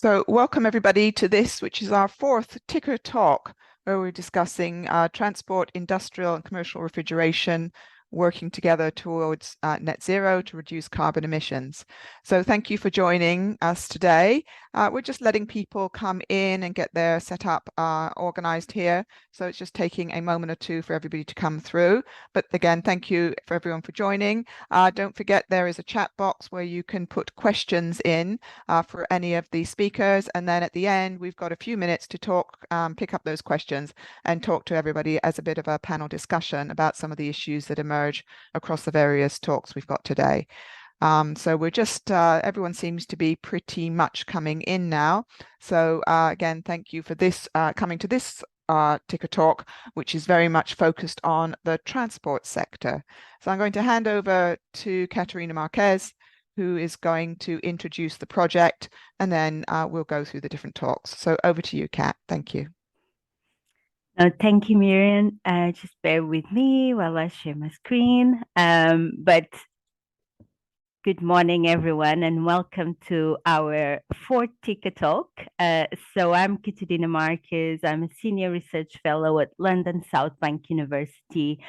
So welcome everybody to this, which is our fourth TICR talk, where we're discussing transport, industrial and commercial refrigeration, working together towards net zero to reduce carbon emissions. So thank you for joining us today. We're just letting people come in and get their setup organized here. So it's just taking a moment or two for everybody to come through. But again, thank you for everyone for joining. Don't forget there is a chat box where you can put questions in for any of the speakers. And then at the end, we've got a few minutes to talk, pick up those questions and talk to everybody as a bit of a panel discussion about some of the issues that emerge across the various talks we've got today. So we're just, everyone seems to be pretty much coming in now. So again, thank you for this, coming to this TICR talk, which is very much focused on the transport sector. So I'm going to hand over to Caterina Marquez, who is going to introduce the project, and then we'll go through the different talks. So over to you, Kat. Thank you. Thank you, Miriam. Just bear with me while I share my screen. But good morning, everyone, and welcome to our fourth TICR talk. So I'm Caterina Marquez. I'm a senior research fellow at London South Bank University.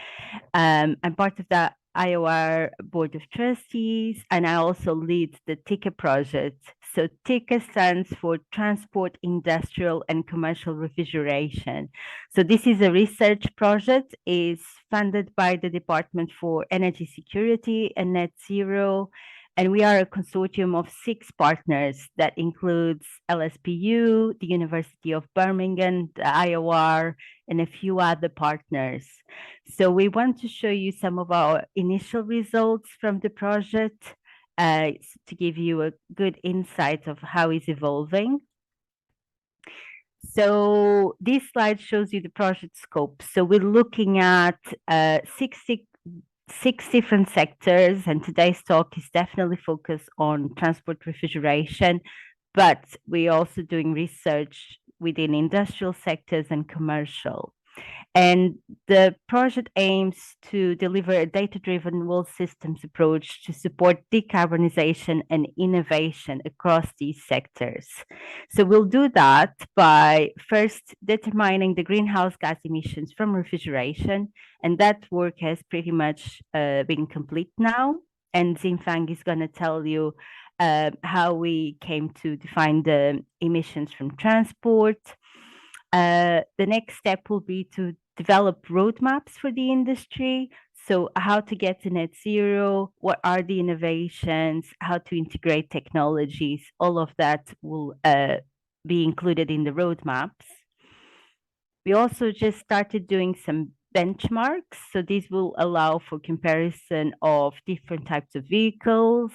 I'm part of the IOR Board of Trustees, and I also lead the TICR project. So TICR stands for Transport, Industrial and Commercial Refrigeration. So this is a research project, is funded by the Department for Energy Security and Net Zero. And we are a consortium of 6 partners that includes LSPU, the University of Birmingham, the IOR, and a few other partners. So we want to show you some of our initial results from the project to give you a good insight of how it's evolving. So this slide shows you the project scope. So we're looking at 6 different sectors, and today's talk is definitely focused on transport refrigeration, but we're also doing research within industrial sectors and commercial. And the project aims to deliver a data-driven world systems approach to support decarbonisation and innovation across these sectors. So we'll do that by first determining the greenhouse gas emissions from refrigeration, and that work has pretty much been complete now. And Xinfang is going to tell you how we came to define the emissions from transport. The next step will be to develop roadmaps for the industry. So how to get to net zero, what are the innovations, how to integrate technologies, all of that will be included in the roadmaps. We also just started doing some benchmarks. So these will allow for comparison of different types of vehicles.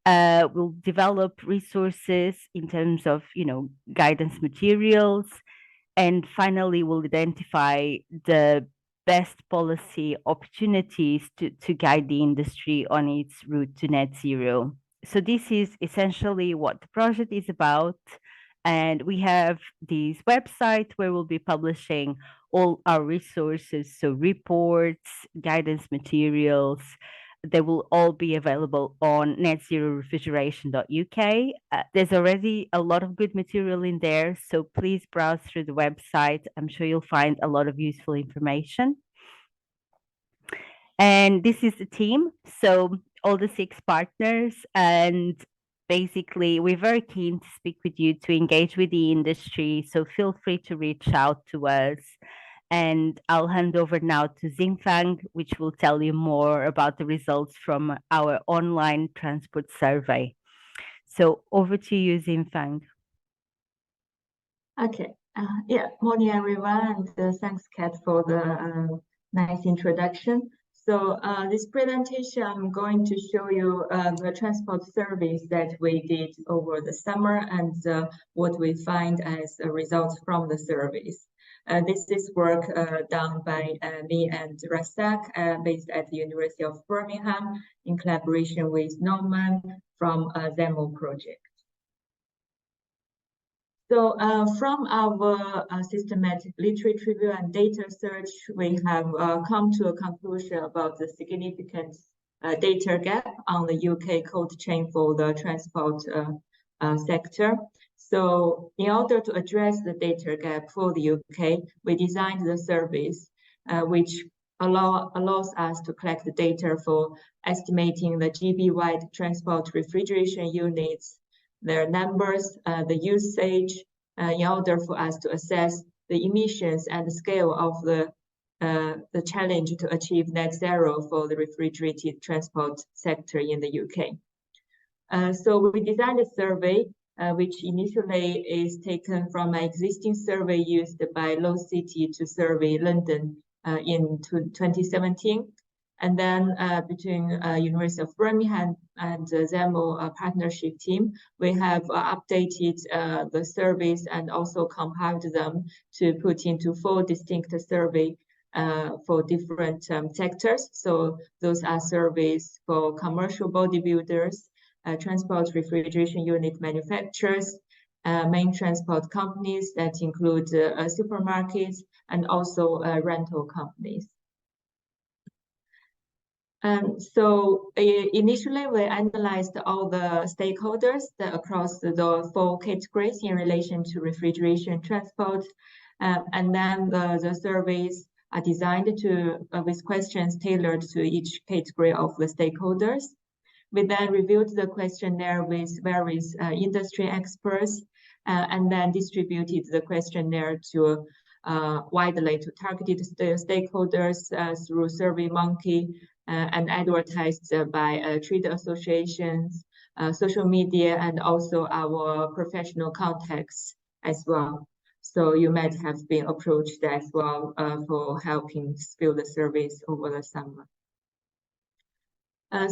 We'll develop resources in terms of, guidance materials. And finally, we'll identify the best policy opportunities to guide the industry on its route to net zero. So this is essentially what the project is about. And we have this website where we'll be publishing all our resources, so reports, guidance materials. They will all be available on netzerorefrigeration.uk. There's already a lot of good material in there, so please browse through the website. I'm sure you'll find a lot of useful information. And this is the team, so all the 6 partners, and basically we're very keen to speak with you, to engage with the industry, so feel free to reach out to us. And I'll hand over now to Xinfang, which will tell you more about the results from our online transport survey. So over to you, Xinfang. Okay. Morning, everyone. And thanks, Kat, for the nice introduction. So this presentation, I'm going to show you the transport surveys that we did over the summer and what we find as a result from the surveys. This is work done by me and Rasak, based at the University of Birmingham, in collaboration with Norman from ZEMO project. So from our systematic literature review and data search, we have come to a conclusion about the significant data gap on the UK cold chain for the transport sector. So in order to address the data gap for the UK, we designed the service which allows us to collect the data for estimating the GB-wide transport refrigeration units, their numbers, the usage, in order for us to assess the emissions and the scale of the challenge to achieve net zero for the refrigerated transport sector in the UK. So we designed a survey which initially is taken from an existing survey used by Law City to survey London in 2017. And then between University of Birmingham and ZEMO partnership team, we have updated the surveys and also compiled them to put into 4 distinct surveys for different sectors. So those are surveys for commercial bodybuilders, transport refrigeration unit manufacturers, main transport companies that include supermarkets and also rental companies. So initially, we analyzed all the stakeholders across the 4 categories in relation to refrigeration transport. And then the surveys are designed with questions tailored to each category of the stakeholders. We then reviewed the questionnaire with various industry experts and then distributed the questionnaire to widely to targeted stakeholders through SurveyMonkey and advertised by trade associations, social media, and also our professional contacts as well. So you might have been approached as well for helping fill the surveys over the summer.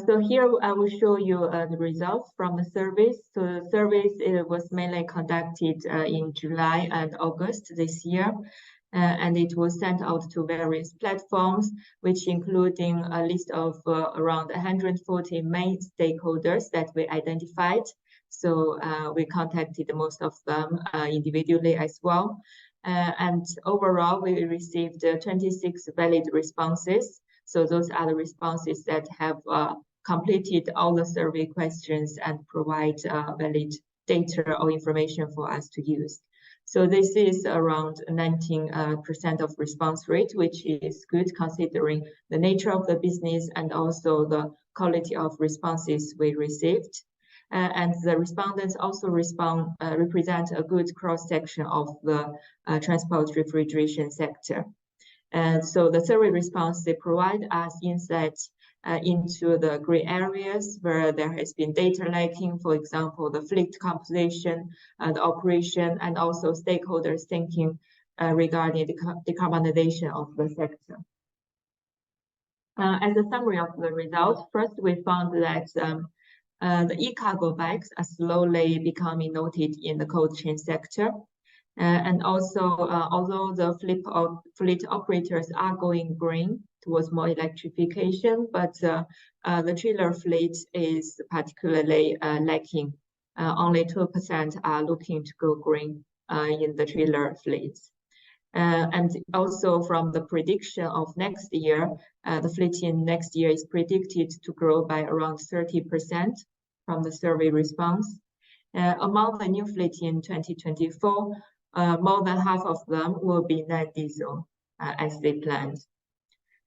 So here I will show you the results from the surveys. So the surveys was mainly conducted in July and August this year. And it was sent out to various platforms, which including a list of around 140 main stakeholders that we identified. So we contacted most of them individually as well. And overall, we received 26 valid responses. So those are the responses that have completed all the survey questions and provide valid data or information for us to use. So this is around 19% of response rate, which is good considering the nature of the business and also the quality of responses we received. And the respondents also represent a good cross-section of the transport refrigeration sector. And so the survey response, they provide us insights into the gray areas where there has been data lacking, for example, the fleet composition, the operation, and also stakeholders thinking regarding the decarbonization of the sector. As a summary of the results, first we found that the e-cargo bags are slowly becoming noted in the cold chain sector. And also, although the fleet operators are going green towards more electrification, but the trailer fleet is particularly lacking. Only 2% are looking to go green in the trailer fleets. And also from the prediction of next year, the fleet in next year is predicted to grow by around 30% from the survey response. Among the new fleet in 2024, more than half of them will be net diesel as they planned.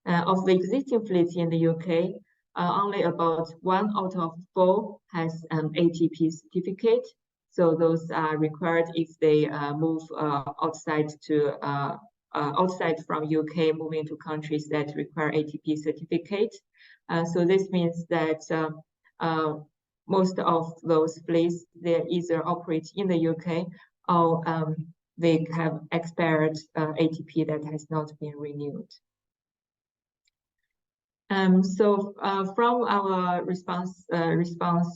Of the existing fleet in the UK, only about 1 out of 4 has an ATP certificate. So those are required if they move outside from UK, moving to countries that require ATP certificate. So this means that most of those fleets, they either operate in the UK or they have expired ATP that has not been renewed. So from our response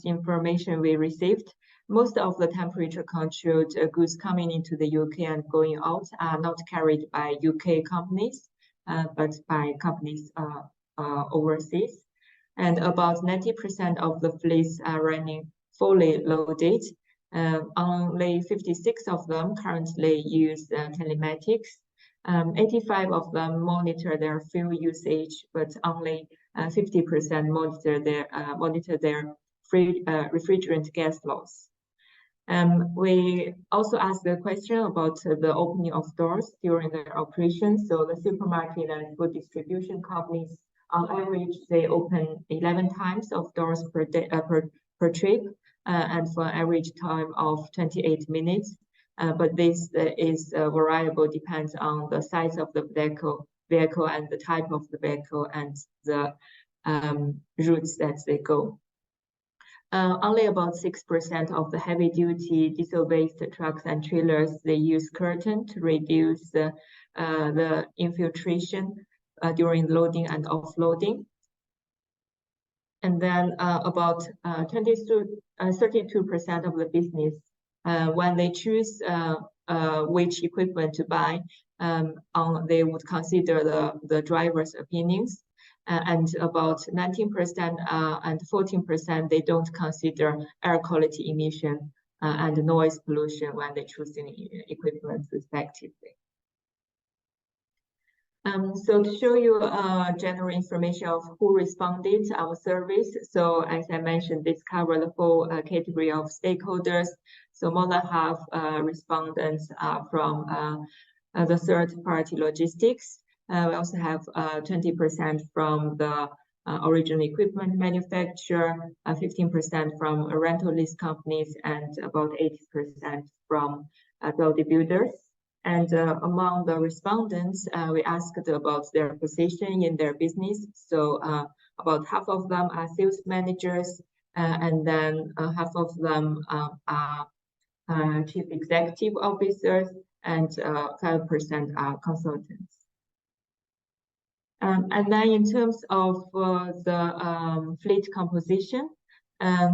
information we received, most of the temperature-controlled goods coming into the UK and going out are not carried by UK companies, but by companies overseas. And about 90% of the fleets are running fully loaded. Only 56 of them currently use telematics. 85 of them monitor their fuel usage, but only 50% monitor their refrigerant gas loss. We also asked the question about the opening of doors during their operation. So the supermarket and food distribution companies, on average, they open 11 times of doors per day, per trip, and for an average time of 28 minutes. But this is variable, depends on the size of the vehicle and the type of the vehicle and the routes that they go. Only about 6% of the heavy-duty diesel-based trucks and trailers, they use curtain to reduce the infiltration during loading and offloading. And then about 32% of the business, when they choose which equipment to buy, they would consider the driver's opinions. And about 19% and 14%, they don't consider air quality emission and noise pollution when they choose the equipment respectively. So to show you general information of who responded to our service. So as I mentioned, this covers the full category of stakeholders. So more than half respondents are from the third-party logistics. We also have 20% from the original equipment manufacturer, 15% from rental lease companies, and about 80% from building builders. And among the respondents, we asked about their position in their business. So about half of them are sales managers, and then half of them are chief executive officers, and 5% are consultants. And then in terms of the fleet composition,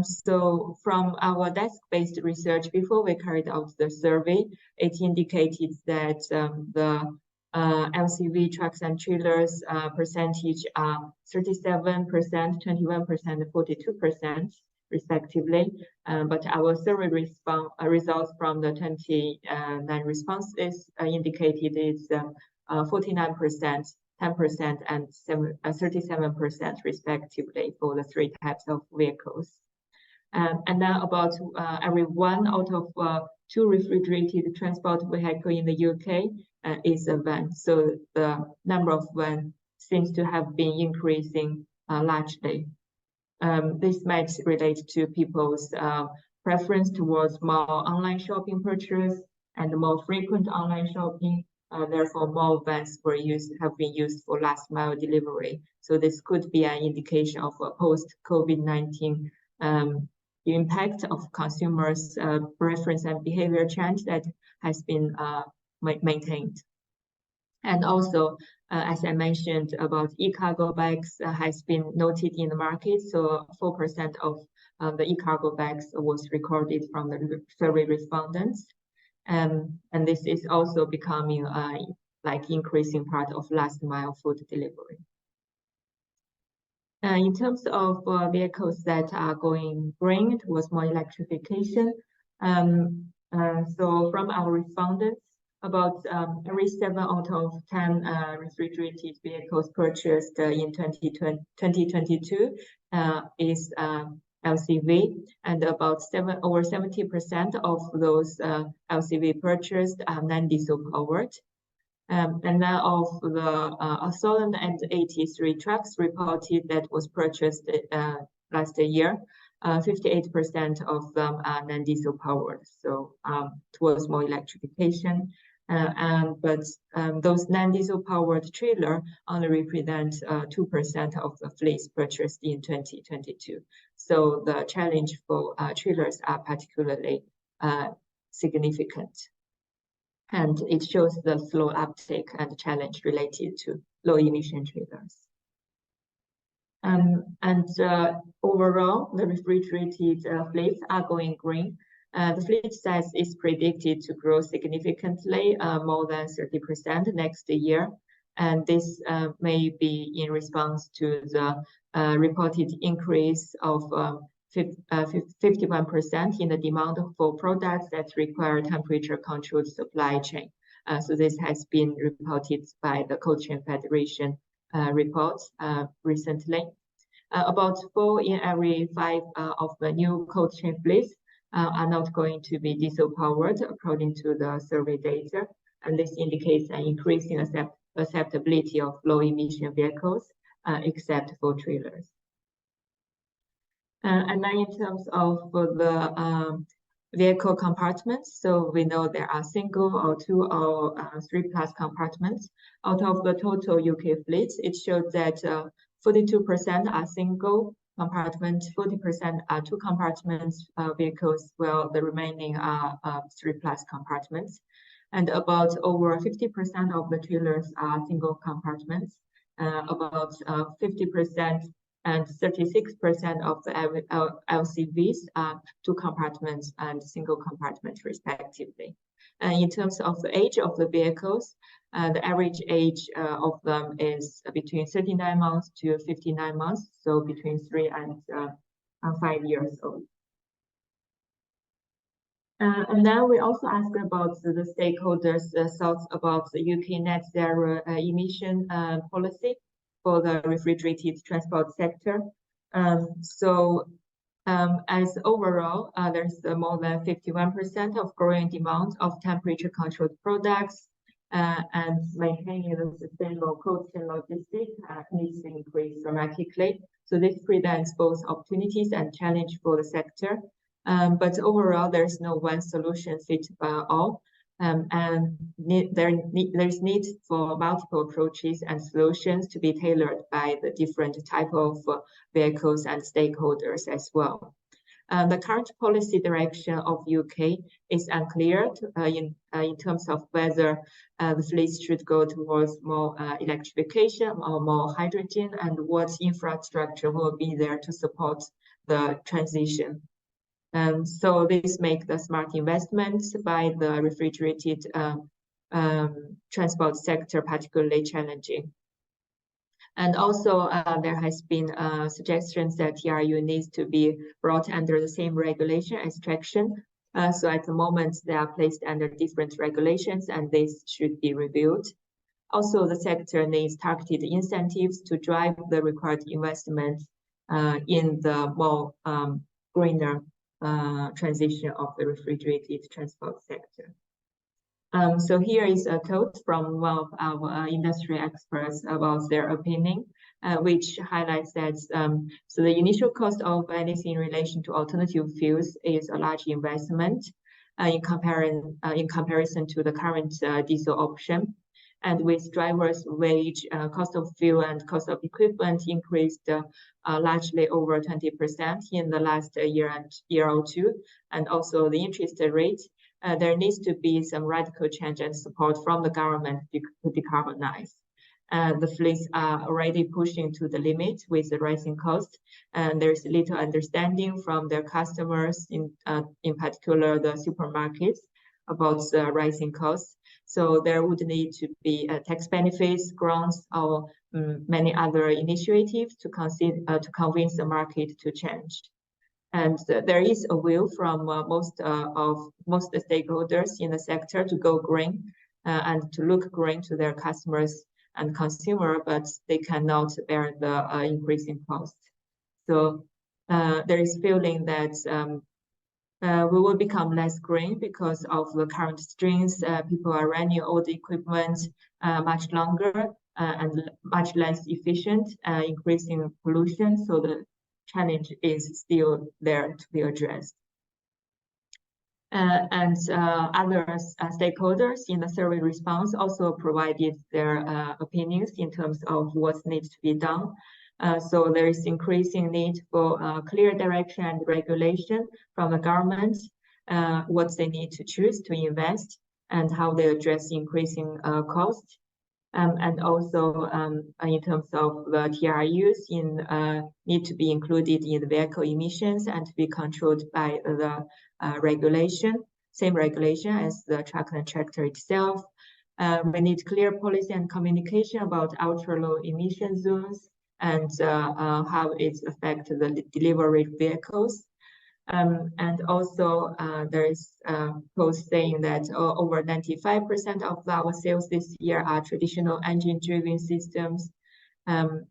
so from our desk-based research, before we carried out the survey, it indicated that the LCV trucks and trailers percentage are 37%, 21%, and 42% respectively. But our survey results from the 29 responses indicated is 49%, 10%, and 37% respectively for the three types of vehicles. And now about every 1 out of 2 refrigerated transport vehicle in the UK is a van. So the number of vans seems to have been increasing largely. This might relate to people's preference towards more online shopping purchase and more frequent online shopping. Therefore, more vans have been used for last mile delivery. So this could be an indication of a post-COVID-19 impact of consumers' preference and behavior change that has been maintained. And also, as I mentioned about e-cargo bags has been noted in the market. So 4% of the e-cargo bags was recorded from the survey respondents. And this is also becoming like increasing part of last mile food delivery. In terms of vehicles that are going green towards more electrification, so from our respondents, about every 7 out of 10 refrigerated vehicles purchased in 2022 is LCV, and about over 70% of those LCV purchased are non-diesel powered. And then of the Solent and 83 trucks reported that was purchased last year, 58% of them are non-diesel powered, so towards more electrification. But those non-diesel powered trailer only represent 2% of the fleets purchased in 2022. So the challenge for trailers are particularly significant. And it shows the slow uptake and challenge related to low emission trailers. And overall, the refrigerated fleets are going green. The fleet size is predicted to grow significantly, more than 30% next year. And this may be in response to the reported increase of 51% in the demand for products that require temperature-controlled supply chain. So this has been reported by the Cold Chain Federation report recently. About 4 in every 5 of the new cold chain fleets are not going to be diesel powered, according to the survey data. And this indicates an increasing acceptability of low emission vehicles, except for trailers. And then in terms of the vehicle compartments, so we know there are single or 2 or 3+ compartments. Out of the total UK fleet, it showed that 42% are single compartment, 40% are 2 compartments vehicles, while the remaining are 3+ compartments. And about over 50% of the trailers are single compartments, about 50% and 36% of the LCVs are 2 compartments and single compartments respectively. And in terms of the age of the vehicles, the average age of them is between 39 months to 59 months, so between 3 and 5 years old. And then we also asked about the stakeholders' thoughts about the UK net zero emission policy for the refrigerated transport sector. As overall, there's more than 51% of growing demand of temperature-controlled products, and maintaining the sustainable cold chain logistics needs to increase dramatically. So this presents both opportunities and challenge for the sector. But overall, there's no one solution fit all, and there's need for multiple approaches and solutions to be tailored by the different type of vehicles and stakeholders as well. The current policy direction of UK is unclear in terms of whether the fleet should go towards more electrification or more hydrogen, and what infrastructure will be there to support the transition. So this makes the smart investments by the refrigerated transport sector particularly challenging. And also there has been suggestions that TRU needs to be brought under the same regulation as traction. So at the moment they are placed under different regulations, and this should be reviewed. Also, the sector needs targeted incentives to drive the required investment in the more greener transition of the refrigerated transport sector. So here is a quote from one of our industry experts about their opinion, which highlights that so the initial cost of anything in relation to alternative fuels is a large investment in comparison to the current diesel option. And with drivers' wage, cost of fuel and cost of equipment increased largely over 20% in the last year or two, and also the interest rate, there needs to be some radical change and support from the government to decarbonize. The fleets are already pushing to the limit with the rising cost, and there's little understanding from their customers, in particular the supermarkets, about the rising costs. So there would need to be tax benefits, grants, or many other initiatives to convince the market to change. And there is a will from most stakeholders in the sector to go green and to look green to their customers and consumer, but they cannot bear the increasing cost. So there is feeling that we will become less green because of the current strains. People are running old equipment much longer and much less efficient, increasing pollution. So the challenge is still there to be addressed. And other stakeholders in the survey response also provided their opinions in terms of what needs to be done. So there is increasing need for clear direction and regulation from the government, what they need to choose to invest and how they address increasing costs. And also in terms of the TRUs need to be included in the vehicle emissions and to be controlled by the regulation, same regulation as the truck and tractor itself. We need clear policy and communication about ultra-low emission zones and how it affects the delivery vehicles. And also there is post saying that over 95% of our sales this year are traditional engine-driven systems. And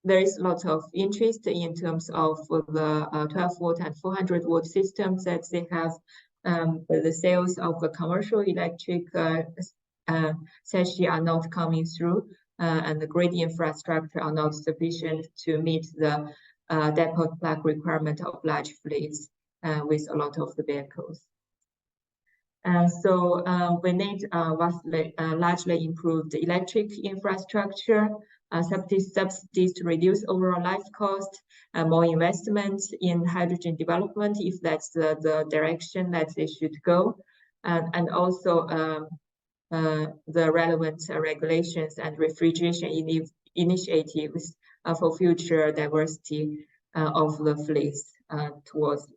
there is a lot of interest in terms of the 12-volt and 400-volt systems that they have. The sales of the commercial electric sachet are not coming through, and the grid infrastructure are not sufficient to meet the depot plug requirement of large fleets with a lot of the vehicles. So we need largely improved electric infrastructure, subsidies to reduce overall life cost, more investment in hydrogen development if that's the direction that they should go, and also the relevant regulations and refrigeration initiatives for future diversity of the fleets towards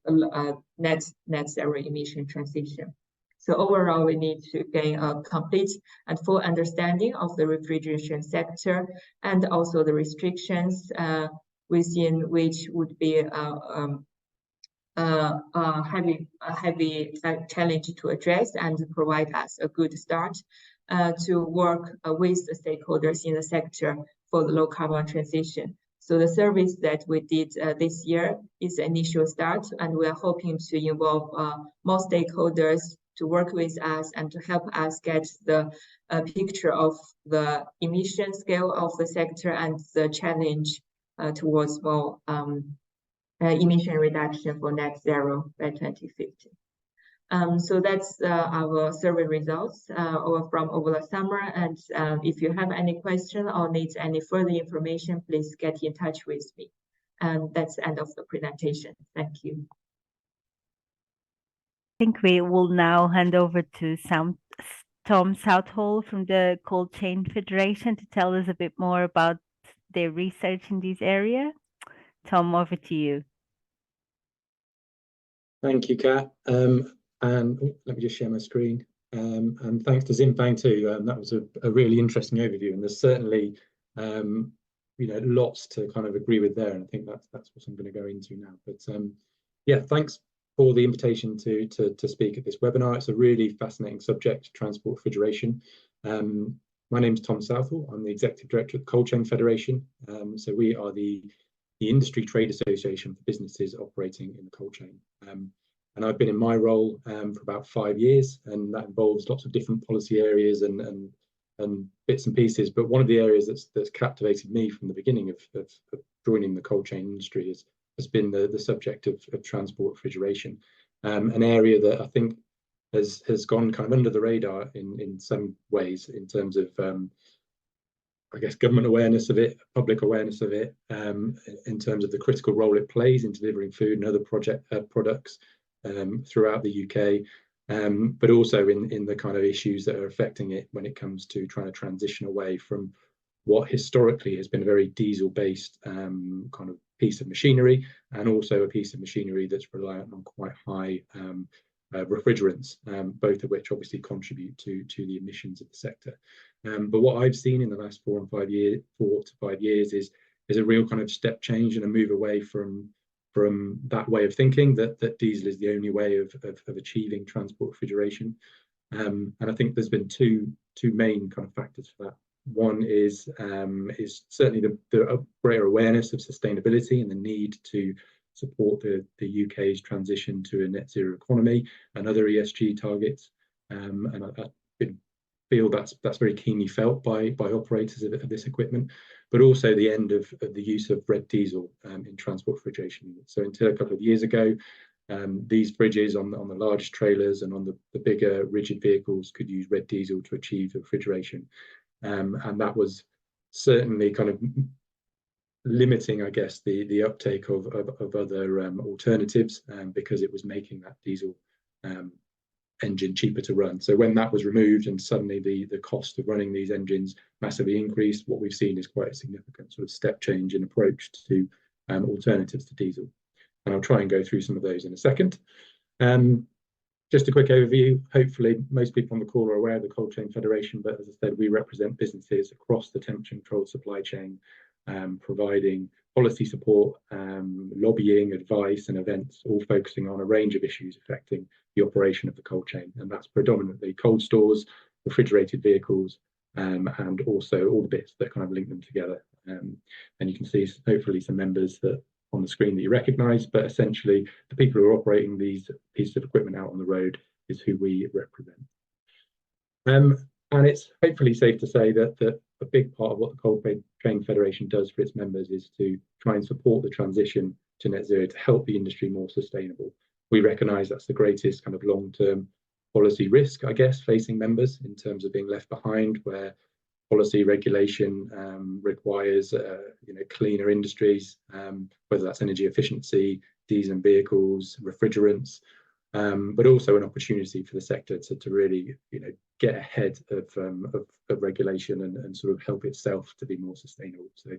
net zero emission transition. So overall, we need to gain a complete and full understanding of the refrigeration sector and also the restrictions within which would be a heavy challenge to address, and provide us a good start to work with the stakeholders in the sector for the low carbon transition. So the service that we did this year is the initial start, and we are hoping to involve more stakeholders to work with us and to help us get the picture of the emission scale of the sector and the challenge towards more emission reduction for net zero by 2050. So that's our survey results from over the summer. And if you have any question or need any further information, please get in touch with me. And that's the end of the presentation. Thank you. I think we will now hand over to Tom Southall from the Cold Chain Federation to tell us a bit more about their research in this area. Tom, over to you. Thank you, Kat. And let me just share my screen. And thanks to Xinfang too. That was a really interesting overview, and there's certainly lots to kind of agree with there. And I think that's what I'm going to go into now. But yeah, thanks for the invitation to speak at this webinar. It's a really fascinating subject, transport refrigeration. My name is Tom Southall. I'm the Executive Director of the Cold Chain Federation. So we are the industry trade association for businesses operating in the cold chain. And I've been in my role for about 5 years, and that involves lots of different policy areas and bits and pieces. But one of the areas that's captivated me from the beginning of joining the cold chain industry has been the subject of transport refrigeration, an area that I think has gone kind of under the radar in some ways in terms of I guess government awareness of it, public awareness of it, in terms of the critical role it plays in delivering food and other products throughout the UK, but also in the kind of issues that are affecting it when it comes to trying to transition away from what historically has been a very diesel-based kind of piece of machinery, and also a piece of machinery that's reliant on quite high refrigerants, both of which obviously contribute to the emissions of the sector. But what I've seen in the last 4 to 5 years is a real kind of step change and a move away from that way of thinking that diesel is the only way of achieving transport refrigeration. And I think there's been two main kind of factors for that. One is certainly the greater awareness of sustainability and the need to support the UK's transition to a net zero economy and other ESG targets. And I feel that's very keenly felt by operators of this equipment, but also the end of the use of red diesel in transport refrigeration. So until a couple of years ago, these fridges on the largest trailers and on the bigger rigid vehicles could use red diesel to achieve refrigeration. And that was certainly kind of limiting, I guess, the uptake of other alternatives, because it was making that diesel engine cheaper to run. So when that was removed and suddenly the cost of running these engines massively increased, what we've seen is quite a significant sort of step change in approach to alternatives to diesel. And I'll try and go through some of those in a second. Just a quick overview. Hopefully most people on the call are aware of the Cold Chain Federation, but as I said, we represent businesses across the temperature controlled supply chain, providing policy support, lobbying, advice and events, all focusing on a range of issues affecting the operation of the cold chain. And that's predominantly cold stores, refrigerated vehicles, and also all the bits that kind of link them together, And you can see hopefully some members that on the screen that you recognise, but essentially the people who are operating these pieces of equipment out on the road is who we represent. And it's hopefully safe to say that a big part of what the Cold Chain Federation does for its members is to try and support the transition to net zero to help the industry more sustainable. We recognise that's the greatest kind of long-term policy risk, I guess, facing members in terms of being left behind, where policy regulation requires cleaner industries, whether that's energy efficiency, diesel vehicles, refrigerants, but also an opportunity for the sector to really get ahead of regulation and sort of help itself to be more sustainable. So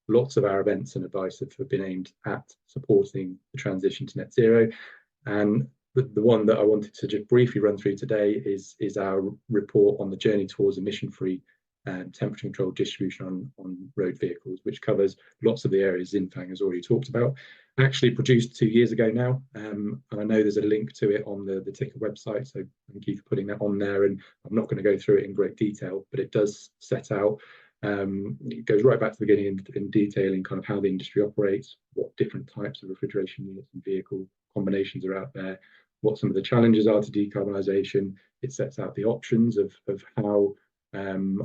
lots of our events and advice have been aimed at supporting the transition to net zero. And the one that I wanted to just briefly run through today is our report on the journey towards emission-free temperature controlled distribution on road vehicles, which covers lots of the areas Xinfang has already talked about. Actually produced 2 years ago now, and I know there's a link to it on the TICR website, so thank you for putting that on there. And I'm not going to go through it in great detail, but it does set out, it goes right back to the beginning in detailing kind of how the industry operates, what different types of refrigeration units and vehicle combinations are out there, what some of the challenges are to decarbonisation. It sets out the options of how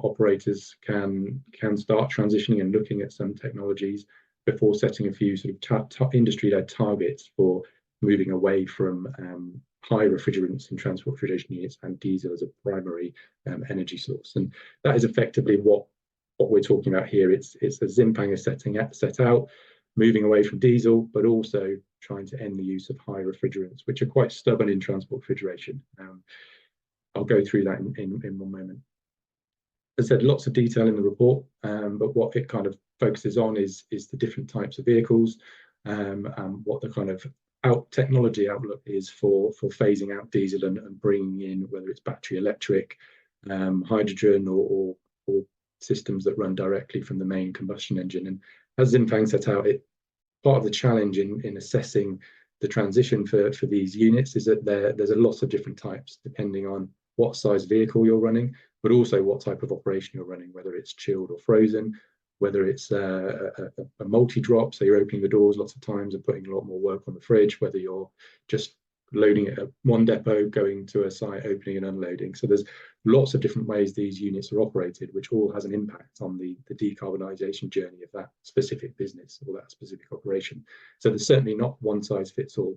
operators can start transitioning and looking at some technologies before setting a few sort of industry-led targets for moving away from high refrigerants in transport refrigeration units and diesel as a primary energy source. And that is effectively what we're talking about here. It's as Xinfang is set out, moving away from diesel, but also trying to end the use of high refrigerants, which are quite stubborn in transport refrigeration. I'll go through that in one moment. As I said, lots of detail in the report, but what it kind of focuses on is the different types of vehicles, and what the kind of technology outlook is for phasing out diesel and bringing in, whether it's battery electric, hydrogen, or systems that run directly from the main combustion engine. And as Xinfang set out, part of the challenge in assessing the transition for these units is that there's a lot of different types depending on what size vehicle you're running, but also what type of operation you're running, whether it's chilled or frozen, whether it's a multi-drop, so you're opening the doors lots of times and putting a lot more work on the fridge, whether you're just loading it at one depot, going to a site, opening and unloading. So there's lots of different ways these units are operated, which all has an impact on the decarbonisation journey of that specific business or that specific operation. So there's certainly not one size fits all.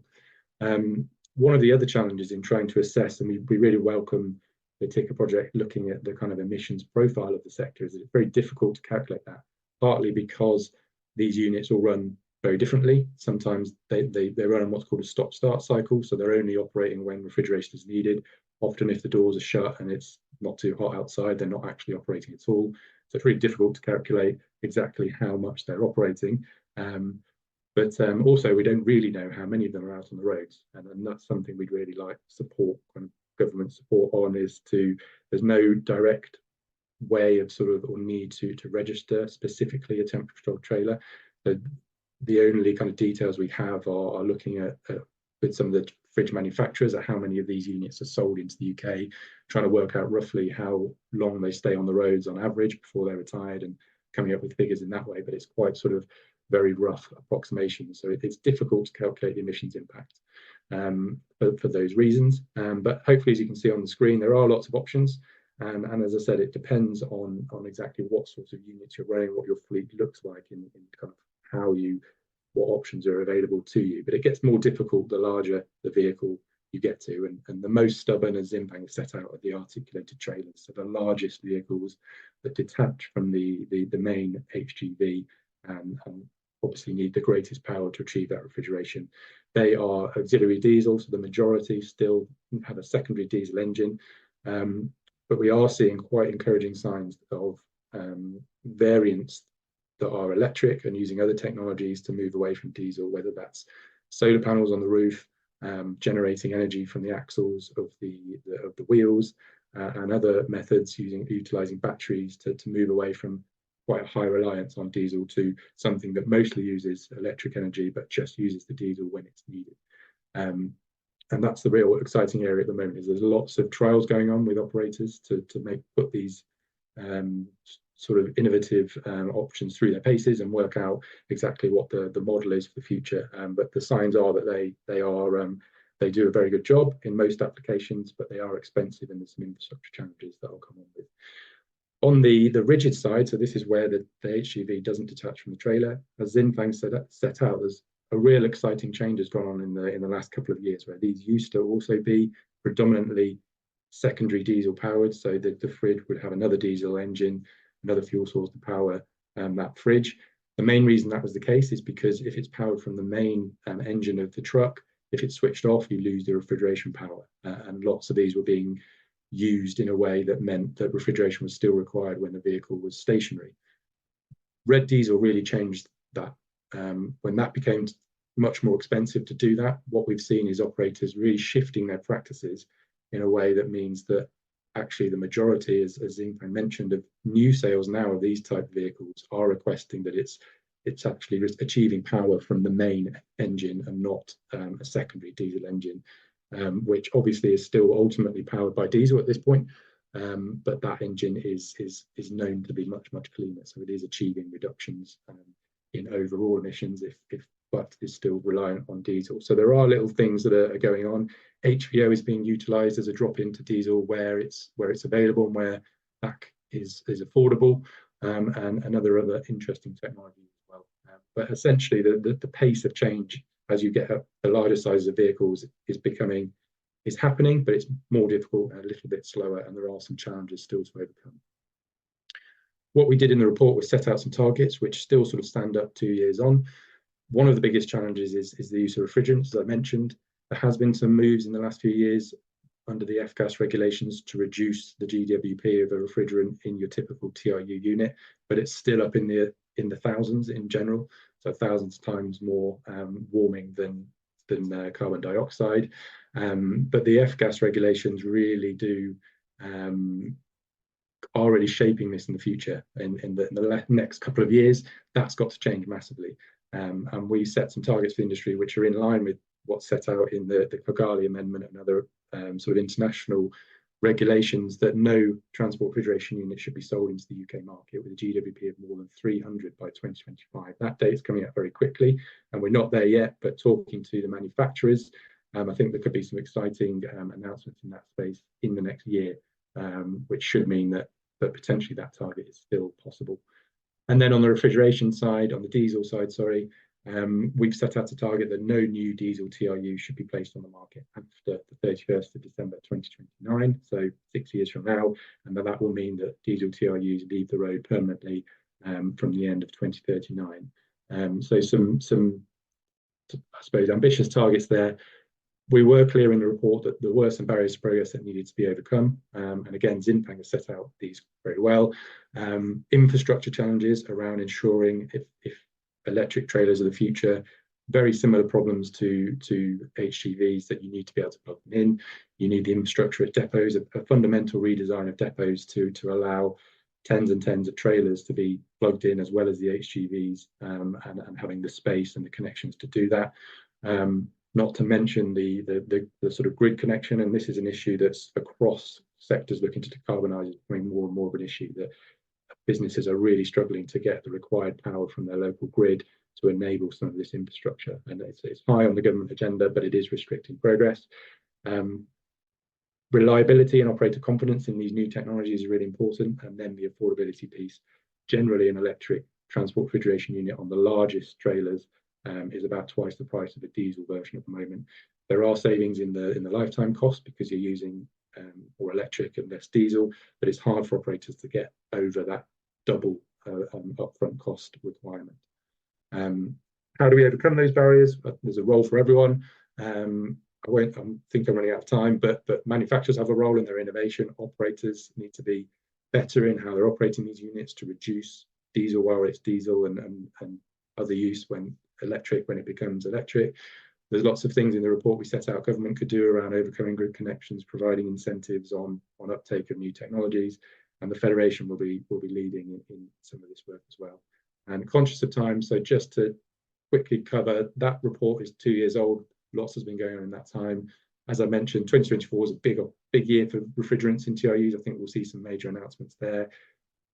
One of the other challenges in trying to assess, and we really welcome the TICR project looking at the kind of emissions profile of the sector, is it's very difficult to calculate that, partly because these units all run very differently. Sometimes they run on what's called a stop-start cycle, so they're only operating when refrigeration is needed. Often if the doors are shut and it's not too hot outside, they're not actually operating at all. So it's really difficult to calculate exactly how much they're operating. But also we don't really know how many of them are out on the roads, and that's something we'd really like support, kind of government support on, there's no direct way of sort of or need to register specifically a temperature controlled trailer. So the only kind of details we have are looking at with some of the fridge manufacturers at how many of these units are sold into the UK, trying to work out roughly how long they stay on the roads on average before they're retired, and coming up with figures in that way. But it's quite sort of very rough approximation, so it's difficult to calculate the emissions impact for those reasons. But hopefully, as you can see on the screen, there are lots of options, and as I said, it depends on exactly what sorts of units you're running, what your fleet looks like, in kind of what options are available to you. But it gets more difficult the larger the vehicle you get to, and the most stubborn, as Xinfang set out, are the articulated trailers, so the largest vehicles that detach from the main HGV and obviously need the greatest power to achieve that refrigeration. They are auxiliary diesel, so the majority still have a secondary diesel engine, but we are seeing quite encouraging signs of variants that are electric and using other technologies to move away from diesel, whether that's solar panels on the roof, generating energy from the axles of the wheels, and other methods utilizing batteries to move away from quite a high reliance on diesel to something that mostly uses electric energy but just uses the diesel when it's needed. And that's the real exciting area at the moment. Is there's lots of trials going on with operators to put these sort of innovative options through their paces and work out exactly what the model is for the future. But the signs are that they do a very good job in most applications, but they are expensive and there's some infrastructure challenges that I'll come on with. On the rigid side, so this is where the HGV doesn't detach from the trailer, as Xinfang set out, there's a real exciting change has gone on in the last couple of years, where these used to also be predominantly secondary diesel powered, so the fridge would have another diesel engine, another fuel source to power that fridge. The main reason that was the case is because if it's powered from the main engine of the truck, if it's switched off, you lose the refrigeration power, and lots of these were being used in a way that meant that refrigeration was still required when the vehicle was stationary. Red diesel really changed that. When that became much more expensive to do that, what we've seen is operators really shifting their practices in a way that means that actually the majority, as Xinfang mentioned, of new sales now of these type of vehicles are requesting that it's actually achieving power from the main engine and not a secondary diesel engine, which obviously is still ultimately powered by diesel at this point, but that engine is known to be much cleaner, so it is achieving reductions in overall emissions but is still reliant on diesel. So there are little things that are going on. HVO is being utilized as a drop into diesel where it's available and where BAC is affordable, and other interesting technology as well. But essentially the pace of change as you get up the larger sizes of vehicles is happening, but it's more difficult and a little bit slower, and there are some challenges still to overcome. What we did in the report was set out some targets which still sort of stand up 2 years on. One of the biggest challenges is the use of refrigerants, as I mentioned. There has been some moves in the last few years under the F-gas regulations to reduce the GWP of a refrigerant in your typical TRU unit, but it's still up in the thousands in general, so thousands times more warming than carbon dioxide. But the F-gas regulations really are really shaping this in the future. In the next couple of years, that's got to change massively. And we set some targets for the industry which are in line with what's set out in the Kigali Amendment and other sort of international regulations, that no transport refrigeration unit should be sold into the UK market with a GWP of more than 300 by 2025. That date is coming up very quickly, and we're not there yet, but talking to the manufacturers, I think there could be some exciting announcements in that space in the next year, which should mean that potentially that target is still possible. And then on the refrigeration side, on the diesel side, sorry, we've set out a target that no new diesel TRU should be placed on the market after the 31st of December 2029, so 6 years from now, and that will mean that diesel TRUs leave the road permanently from the end of 2039. So some, I suppose, ambitious targets there. We were clear in the report that there were some barriers to progress that needed to be overcome. And again, Xinfang has set out these very well. Infrastructure challenges around ensuring if electric trailers are the future, very similar problems to HGVs, that you need to be able to plug them in. You need the infrastructure at depots, a fundamental redesign of depots to allow tens and tens of trailers to be plugged in, as well as the HGVs, and having the space and the connections to do that. Not to mention the sort of grid connection, and this is an issue that's across sectors looking to decarbonise, becoming more and more of an issue, that businesses are really struggling to get the required power from their local grid to enable some of this infrastructure. And it's high on the government agenda, but it is restricting progress. Reliability and operator confidence in these new technologies is really important, and then the affordability piece. Generally, an electric transport refrigeration unit on the largest trailers is about twice the price of a diesel version at the moment. There are savings in the lifetime cost because you're using more electric and less diesel, but it's hard for operators to get over that double upfront cost requirement. How do we overcome those barriers? There's a role for everyone. I think I'm running out of time, but manufacturers have a role in their innovation. Operators need to be better in how they're operating these units to reduce diesel while it's diesel, and other use when it becomes electric. There's lots of things in the report we set out government could do around overcoming grid connections, providing incentives on uptake of new technologies, and the Federation will be leading in some of this work as well. And conscious of time, so just to quickly cover, that report is 2 years old. Lots has been going on in that time. As I mentioned, 2024 is a big year for refrigerants in TRUs. I think we'll see some major announcements there.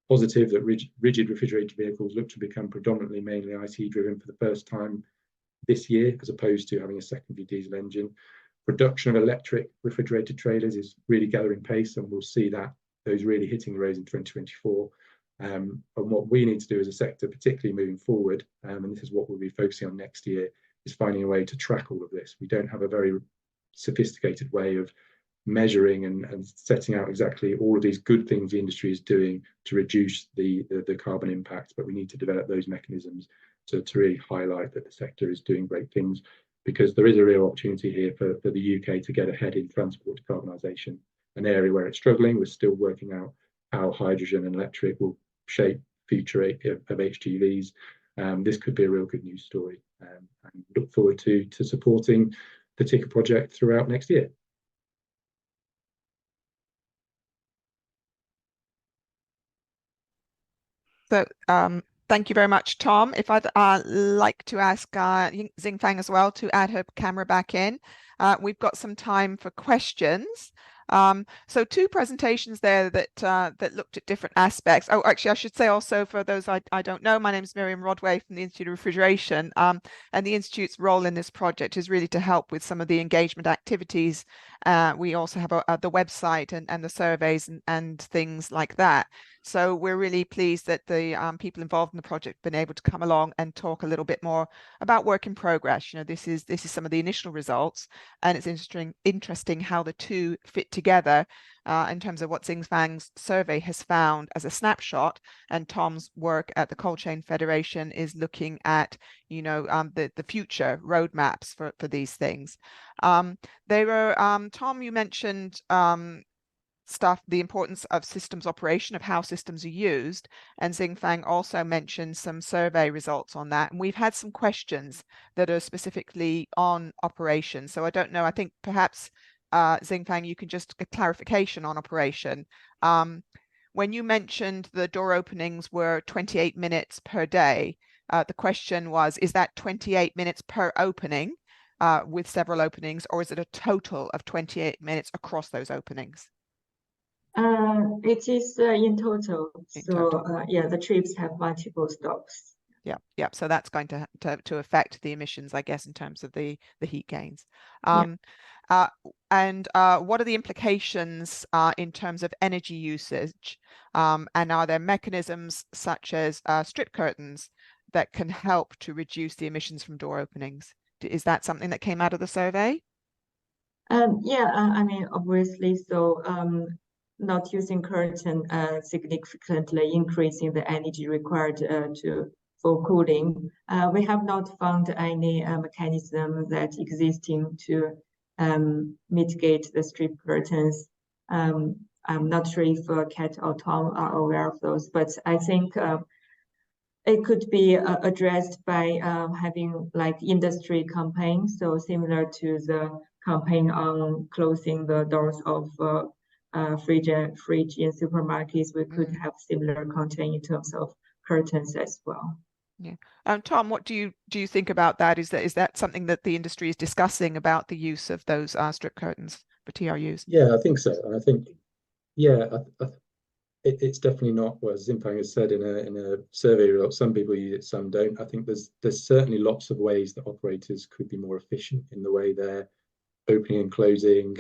positive that rigid refrigerated vehicles look to become predominantly mainly ICE driven for the first time this year, as opposed to having a secondary diesel engine. Production of electric refrigerated trailers is really gathering pace, and we'll see that those really hitting the roads in 2024. And what we need to do as a sector, particularly moving forward, and this is what we'll be focusing on next year, is finding a way to track all of this. We don't have a very sophisticated way of measuring and setting out exactly all of these good things the industry is doing to reduce the carbon impact, but we need to develop those mechanisms to really highlight that the sector is doing great things, because there is a real opportunity here for the UK to get ahead in transport decarbonisation, an area where it's struggling. We're still working out how hydrogen and electric will shape future of HGVs. This could be a real good news story, and look forward to supporting the TICR project throughout next year. So thank you very much, Tom. If I'd like to ask Xingfang as well to add her camera back in. We've got some time for questions. So two presentations there that looked at different aspects. Oh, actually, I should say also, for those I don't know, my name is Miriam Rodway from the Institute of Refrigeration, and the Institute's role in this project is really to help with some of the engagement activities. We also have the website and the surveys and things like that. So we're really pleased that the people involved in the project have been able to come along and talk a little bit more about work in progress. You know, this is some of the initial results, and it's interesting how the two fit together in terms of what Xingfang's survey has found as a snapshot, and Tom's work at the Cold Chain Federation is looking at, you know, the future roadmaps for these things. They were Tom, you mentioned the importance of systems operation, of how systems are used, and Xingfang also mentioned some survey results on that, and we've had some questions that are specifically on operation. So I don't know, I think perhaps Xingfang, you can just a clarification on operation. When you mentioned the door openings were 28 minutes per day, the question was, is that 28 minutes per opening with several openings, or is it a total of 28 minutes across those openings? It is in total. Yeah, the trips have multiple stops. Yeah. So that's going to affect the emissions, I guess, in terms of the heat gains. And what are the implications in terms of energy usage? And are there mechanisms such as strip curtains that can help to reduce the emissions from door openings? Is that something that came out of the survey? Yeah, I mean, obviously, so not using curtain significantly increasing the energy required for cooling. We have not found any mechanism that existing to mitigate the strip curtains. I'm not sure if Kat or Tom are aware of those, but I think it could be addressed by having like industry campaigns, so similar to the campaign on closing the doors of fridge in supermarkets. We could have similar content in terms of curtains as well. Yeah. Tom, what do you think about that? Is that something that the industry is discussing, about the use of those strip curtains for TRUs? Yeah, I think so. And I think, yeah, it's definitely not, well, as Xingfang has said in a survey result, some people use it, some don't. I think there's certainly lots of ways that operators could be more efficient in the way they're opening and closing,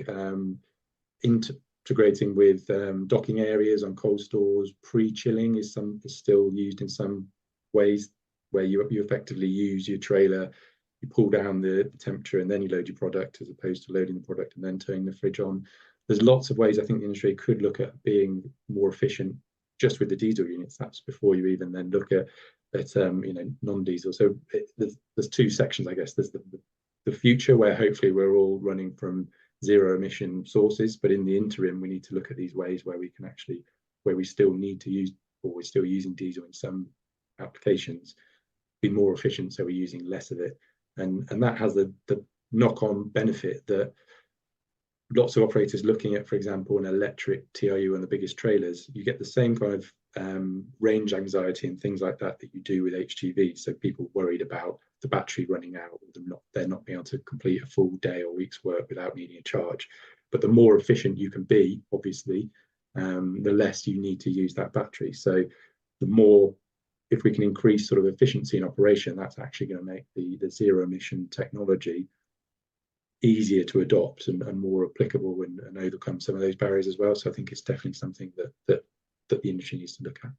integrating with docking areas on cold stores. Pre-chilling is still used in some ways, where you effectively use your trailer, you pull down the temperature and then you load your product, as opposed to loading the product and then turning the fridge on. There's lots of ways I think the industry could look at being more efficient just with the diesel units. That's before you even then look at you know, non-diesel. So there's two sections, I guess. There's the future, where hopefully we're all running from zero emission sources, but in the interim we need to look at these ways where we can actually, where we still need to use, or we're still using diesel in some applications, be more efficient, so we're using less of it. And that has the knock-on benefit that lots of operators looking at, for example, an electric TRU on the biggest trailers, you get the same kind of range anxiety and things like that you do with HGV. So people worried about the battery running out, or they're not being able to complete a full day or week's work without needing a charge. But the more efficient you can be, obviously, the less you need to use that battery. So the more, if we can increase sort of efficiency in operation, that's actually going to make the zero emission technology easier to adopt and more applicable and overcome some of those barriers as well. So I think it's definitely something that the industry needs to look at.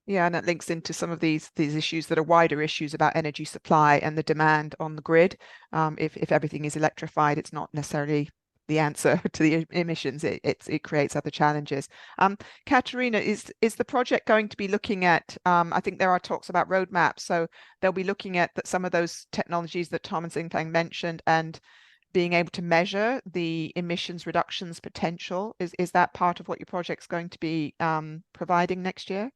Yeah, and that links into some of these issues that are wider issues about energy supply and the demand on the grid. If everything is electrified, it's not necessarily the answer to the emissions. It creates other challenges. Katerina, is the project going to be looking at? I think there are talks about roadmaps, so they'll be looking at some of those technologies that Tom and Xingfang mentioned and being able to measure the emissions reductions potential. Is that part of what your project's going to be providing next year?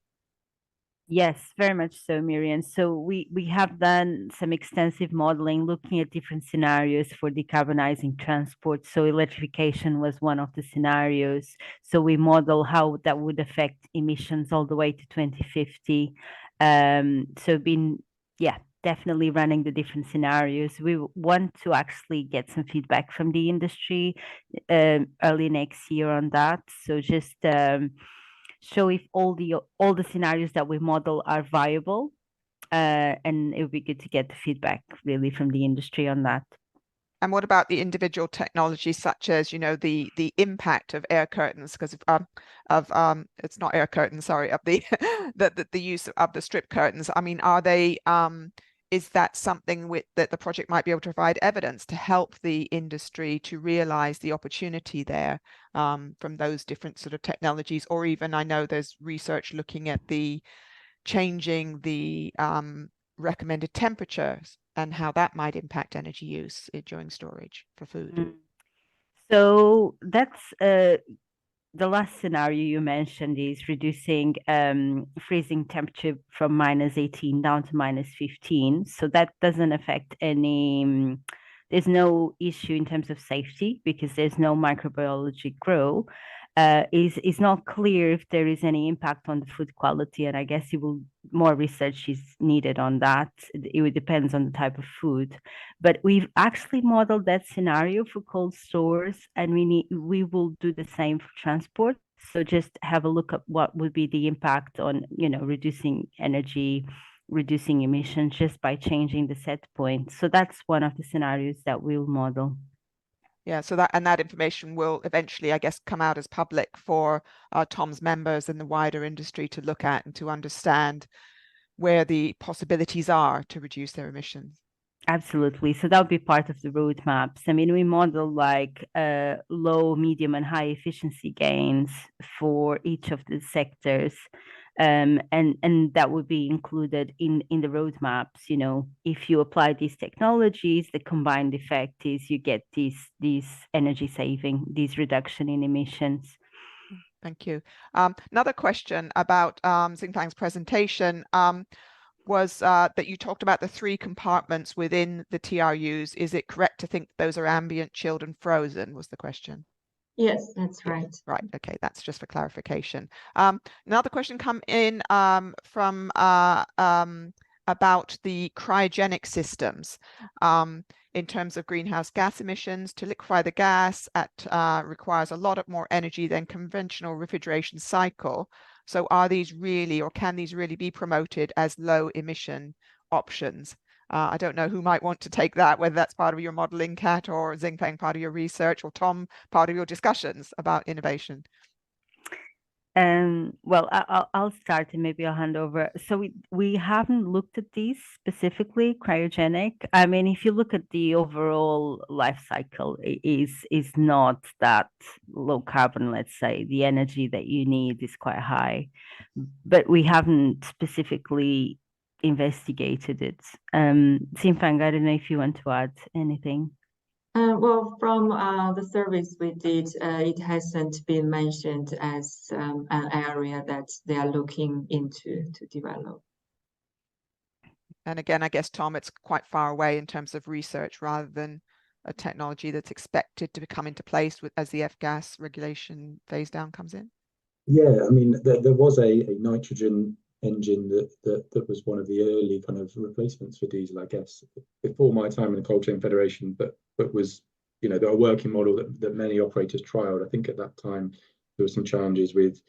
Yes, very much so, Miriam. So we have done some extensive modeling looking at different scenarios for decarbonizing transport. So electrification was one of the scenarios. So we model how that would affect emissions all the way to 2050. So definitely running the different scenarios. We want to actually get some feedback from the industry early next year on that. So just show if all the scenarios that we model are viable, and it would be good to get the feedback really from the industry on that. And what about the individual technologies such as, the impact of air curtains, because it's not air curtains, sorry, of the the use of the strip curtains. I mean, are they is that something that the project might be able to provide evidence to help the industry to realize the opportunity there from those different sort of technologies? Or even, I know there's research looking at changing the recommended temperatures and how that might impact energy use during storage for food. So that's the last scenario you mentioned is reducing freezing temperature from -18 down to -15. So that doesn't affect any, there's no issue in terms of safety because there's no microbiology grow. Is not clear if there is any impact on the food quality, and I guess more research is needed on that. It depends on the type of food, but we've actually modeled that scenario for cold stores, and we will do the same for transport. So just have a look at what would be the impact on reducing energy, reducing emissions just by changing the set point. So that's one of the scenarios that we'll model. Yeah, so that information will eventually, I guess, come out as public for Tom's members and the wider industry to look at and to understand where the possibilities are to reduce their emissions. Absolutely. So that would be part of the roadmaps. I mean, we model like low, medium, and high efficiency gains for each of the sectors. And that would be included in the roadmaps. If you apply these technologies, the combined effect is you get these energy saving, these reduction in emissions. Thank you. Another question about Xingfang's presentation was that you talked about the 3 compartments within the TRUs. Is it correct to think those are ambient, chilled, and frozen? Was the question? Yes, that's right. Right. Okay, that's just for clarification. Another question come in from about the cryogenic systems in terms of greenhouse gas emissions. To liquefy the gas requires a lot more energy than conventional refrigeration cycle. So are these really, or can these really be promoted as low emission options? I don't know who might want to take that, whether that's part of your modeling, Kat, or Xingfang part of your research, or Tom part of your discussions about innovation. Well, I'll start and maybe I'll hand over. So we haven't looked at these specifically, cryogenic. I mean, if you look at the overall life cycle, it is not that low carbon, let's say. The energy that you need is quite high, but we haven't specifically investigated it. Xingfang, I don't know if you want to add anything. Well, from the surveys we did, it hasn't been mentioned as an area that they are looking into to develop. And again, I guess, Tom, it's quite far away in terms of research rather than a technology that's expected to come into place as the F-gas regulation phase down comes in. Yeah, I mean, there was a nitrogen engine that was one of the early kind of replacements for diesel, I guess, before my time in the Cold Chain Federation, but was, a working model that many operators trialed. I think at that time were some challenges with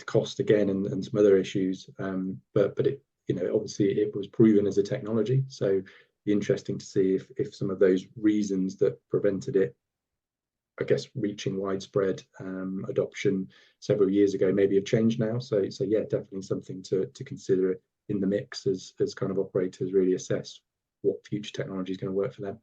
cost again and some other issues. But it, you know, obviously it was proven as a technology. So it'd be interesting to see if some of those reasons that prevented it, I guess, reaching widespread adoption several years ago maybe have changed now. So yeah, definitely something to consider in the mix as kind of operators really assess what future technology is going to work for them.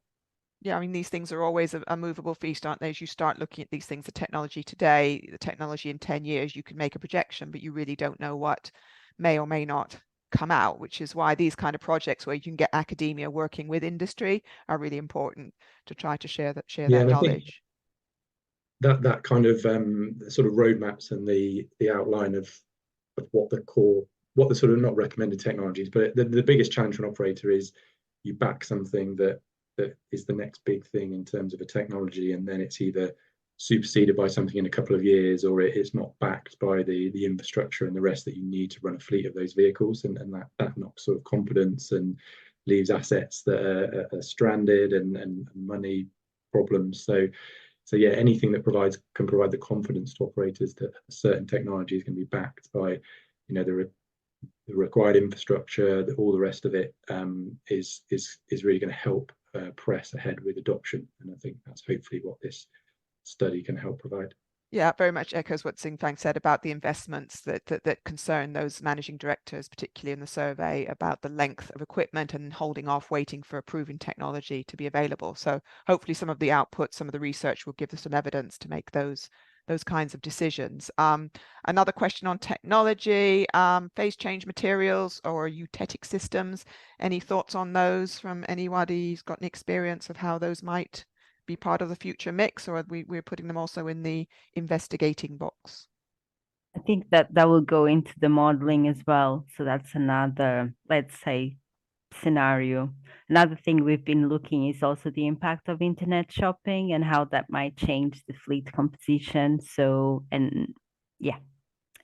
Yeah, I mean, these things are always a movable feast, aren't they? As you start looking at these things, the technology today, the technology in 10 years, you can make a projection, but you really don't know what may or may not come out, which is why these kind of projects where you can get academia working with industry are really important to try to share that knowledge. That kind of sort of roadmaps and the outline of what the sort of not recommended technologies, but the biggest challenge for an operator is you back something that is the next big thing in terms of a technology, and then it's either superseded by something in a couple of years, or it's not backed by the infrastructure and the rest that you need to run a fleet of those vehicles, and that knocks sort of confidence and leaves assets that are stranded and money problems. So yeah, anything that can provide the confidence to operators that a certain technology is going to be backed by, you know, the required infrastructure, all the rest of it is really going to help press ahead with adoption. And I think that's hopefully what this study can help provide. Yeah, very much echoes what Xing Fang said about the investments that concern those managing directors, particularly in the survey, about the length of equipment and holding off waiting for a proven technology to be available. So hopefully some of the output, some of the research will give us some evidence to make those kinds of decisions. Another question on technology, phase change materials or eutectic systems. Any thoughts on those from anybody who's got any experience of how those might be part of the future mix, or we're putting them also in the investigating box? I think that will go into the modeling as well. So that's another, let's say, scenario. Another thing we've been looking is also the impact of internet shopping and how that might change the fleet composition. So, and yeah,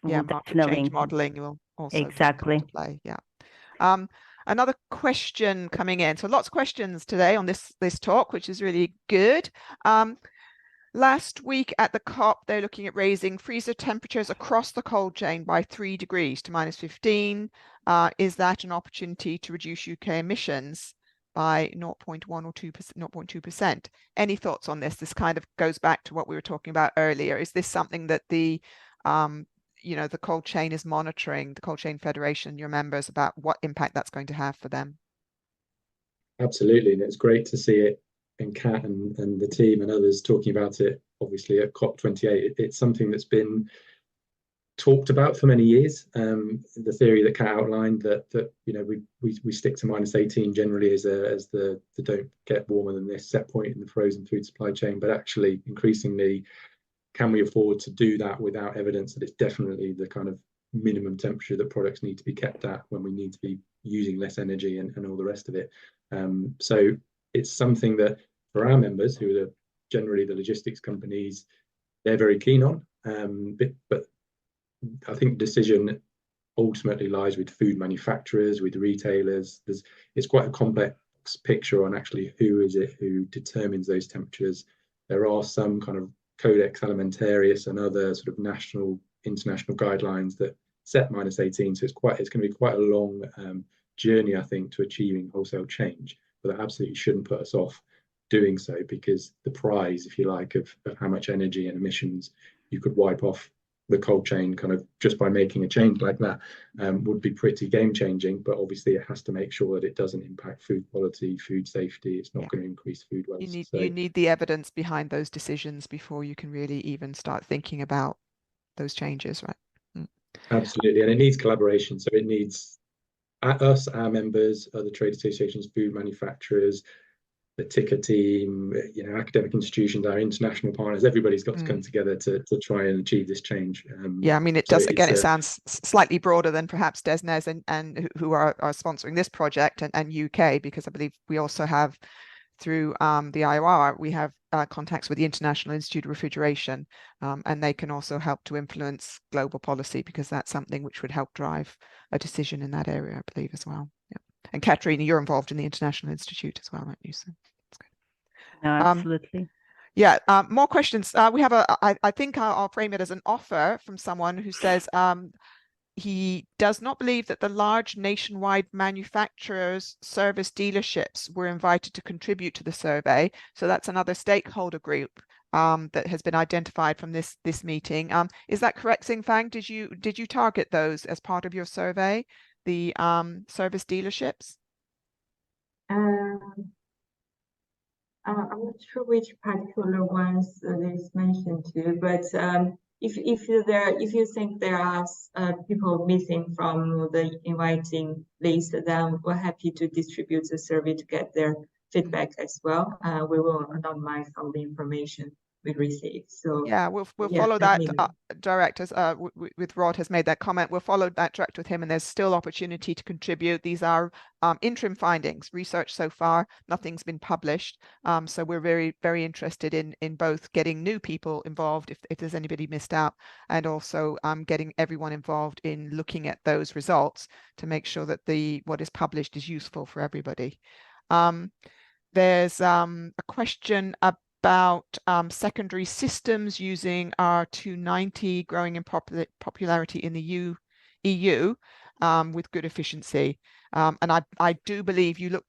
yeah, we'll market change modeling will also exactly come into play. Yeah. Another question coming in. So lots of questions today on this talk, which is really good. Last week at the COP, they're looking at raising freezer temperatures across the cold chain by 3 degrees to -15. Is that an opportunity to reduce UK emissions by 0.1 or 0.2%? Any thoughts on this? This kind of goes back to what we were talking about earlier. Is this something that the the cold chain is monitoring, the Cold Chain Federation, your members, about what impact that's going to have for them? Absolutely, and it's great to see it, and Kat and the team and others talking about it, obviously at COP28. It's something that's been talked about for many years. The theory that Kat outlined that you know we stick to -18 generally as the don't get warmer than this set point in the frozen food supply chain, but actually increasingly, can we afford to do that without evidence that it's definitely the kind of minimum temperature that products need to be kept at when we need to be using less energy and all the rest of it? So it's something that for our members, who are generally the logistics companies, they're very keen on. But I think decision ultimately lies with food manufacturers, with retailers. It's quite a complex picture on actually who is it who determines those temperatures. There are some kind of Codex Alimentarius and other sort of national, international guidelines that set -18. So it's going to be quite a long journey, I think, to achieving wholesale change. But that absolutely shouldn't put us off doing so, because the prize, if you like, of how much energy and emissions you could wipe off the cold chain kind of just by making a change like that would be pretty game changing. But obviously it has to make sure that it doesn't impact food quality, food safety. It's not going to increase food waste. You need the evidence behind those decisions before you can really even start thinking about those changes, right? Absolutely, and it needs collaboration. So it needs us, our members, other trade associations, food manufacturers, the TICR team, academic institutions, our international partners. Everybody's got to come together to try and achieve this change. Yeah, I mean, it sounds slightly broader than perhaps DESNZ and who are sponsoring this project and UK, because I believe we also have, through the IOR, we have contacts with the International Institute of Refrigeration, and they can also help to influence global policy, because that's something which would help drive a decision in that area, I believe, as well. Yeah. And Katrina, you're involved in the International Institute as well, aren't you? So that's good. No, absolutely. Yeah, more questions. We have I think I'll frame it as an offer from someone who says he does not believe that the large nationwide manufacturers service dealerships were invited to contribute to the survey. So that's another stakeholder group that has been identified from this meeting. Is that correct, Xingfang? Did you target those as part of your survey, the service dealerships? I'm not sure which particular ones is mentioned to, but if you think there are people missing from the inviting list, then we're happy to distribute the survey to get their feedback as well. We will anonymize all the information we receive. So yeah, we'll yeah, follow that direct as with Rod has made that comment. We'll follow that direct with him, and there's still opportunity to contribute. These are interim findings, research so far. Nothing's been published, so we're very interested in both getting new people involved if there's anybody missed out, and also getting everyone involved in looking at those results to make sure that what is published is useful for everybody. There's a question about secondary systems using R290 growing in popularity in the EU with good efficiency. And I do believe you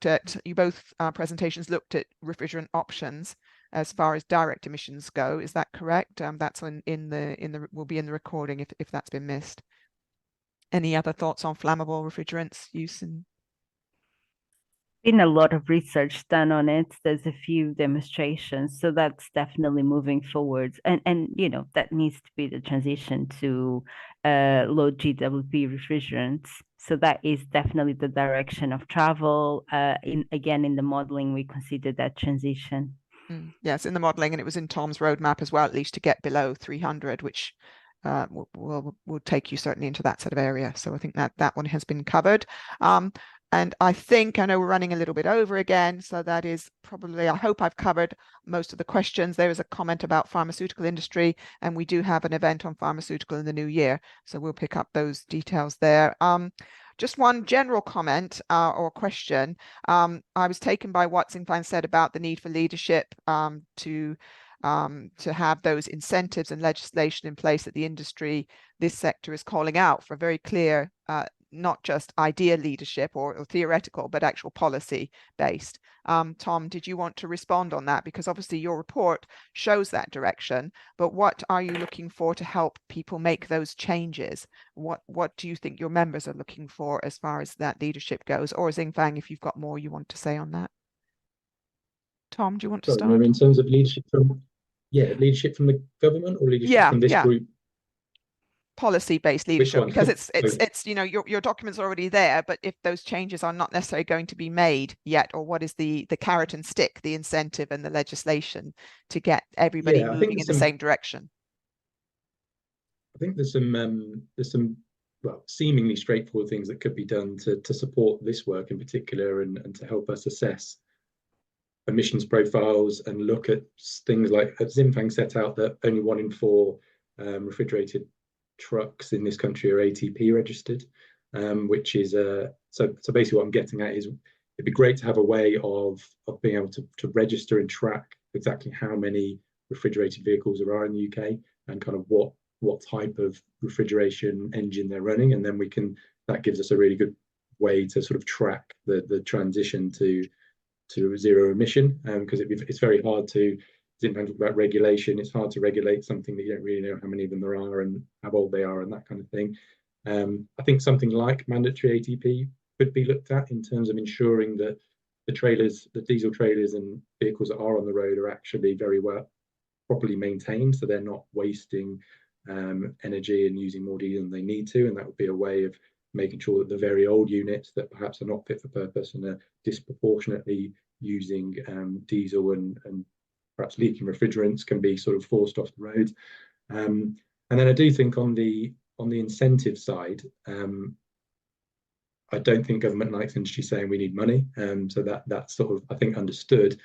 both presentations looked at refrigerant options as far as direct emissions go. Is that correct? That's will be in the recording if that's been missed. Any other thoughts on flammable refrigerants use in? Been a lot of research done on it. There's a few demonstrations, so that's definitely moving forward. And you know, that needs to be the transition to low GWP refrigerants. So that is definitely the direction of travel. In the modeling, we consider that transition. Yes, in the modeling, and it was in Tom's roadmap as well, at least to get below 300, which will take you certainly into that sort of area. So I think that one has been covered. And I know we're running a little bit over again, so that is probably, I hope I've covered most of the questions. There is a comment about pharmaceutical industry, and we do have an event on pharmaceutical in the new year, so we'll pick up those details there. Just one general comment or question. I was taken by what Xingfang said about the need for leadership to have those incentives and legislation in place that the industry, this sector is calling out for very clear, not just idea leadership or theoretical, but actual policy based. Tom, did you want to respond on that? Because obviously your report shows that direction, but what are you looking for to help people make those changes? What do you think your members are looking for as far as that leadership goes? Or Xingfang, if you've got more you want to say on that. Tom, do you want to start? In terms of leadership from the government or leadership from this group? Policy-based leadership, because it's your document's already there, but if those changes are not necessarily going to be made yet, or what is the carrot and stick, the incentive and the legislation to get everybody moving in the same direction? I think there's some seemingly straightforward things that could be done to support this work in particular, and to help us assess emissions profiles and look at things like, as Xingfang set out, that only 1 in 4 refrigerated trucks in this country are ATP registered, which is so basically what I'm getting at is it'd be great to have a way of being able to register and track exactly how many refrigerated vehicles there are in the UK and kind of what type of refrigeration engine they're running, and then that gives us a really good way to sort of track the transition to zero emission, because it's very hard to talk about regulation. It's hard to regulate something that you don't really know how many of them there are and how old they are and that kind of thing. I think something like mandatory ATP could be looked at in terms of ensuring that the diesel trailers and vehicles that are on the road are actually very well properly maintained, so they're not wasting energy and using more diesel than they need to. And that would be a way of making sure that the very old units that perhaps are not fit for purpose and are disproportionately using diesel and perhaps leaking refrigerants can be sort of forced off the road. And then I do think on the incentive side, I don't think government likes industry saying we need money, so that's sort of, I think, understood.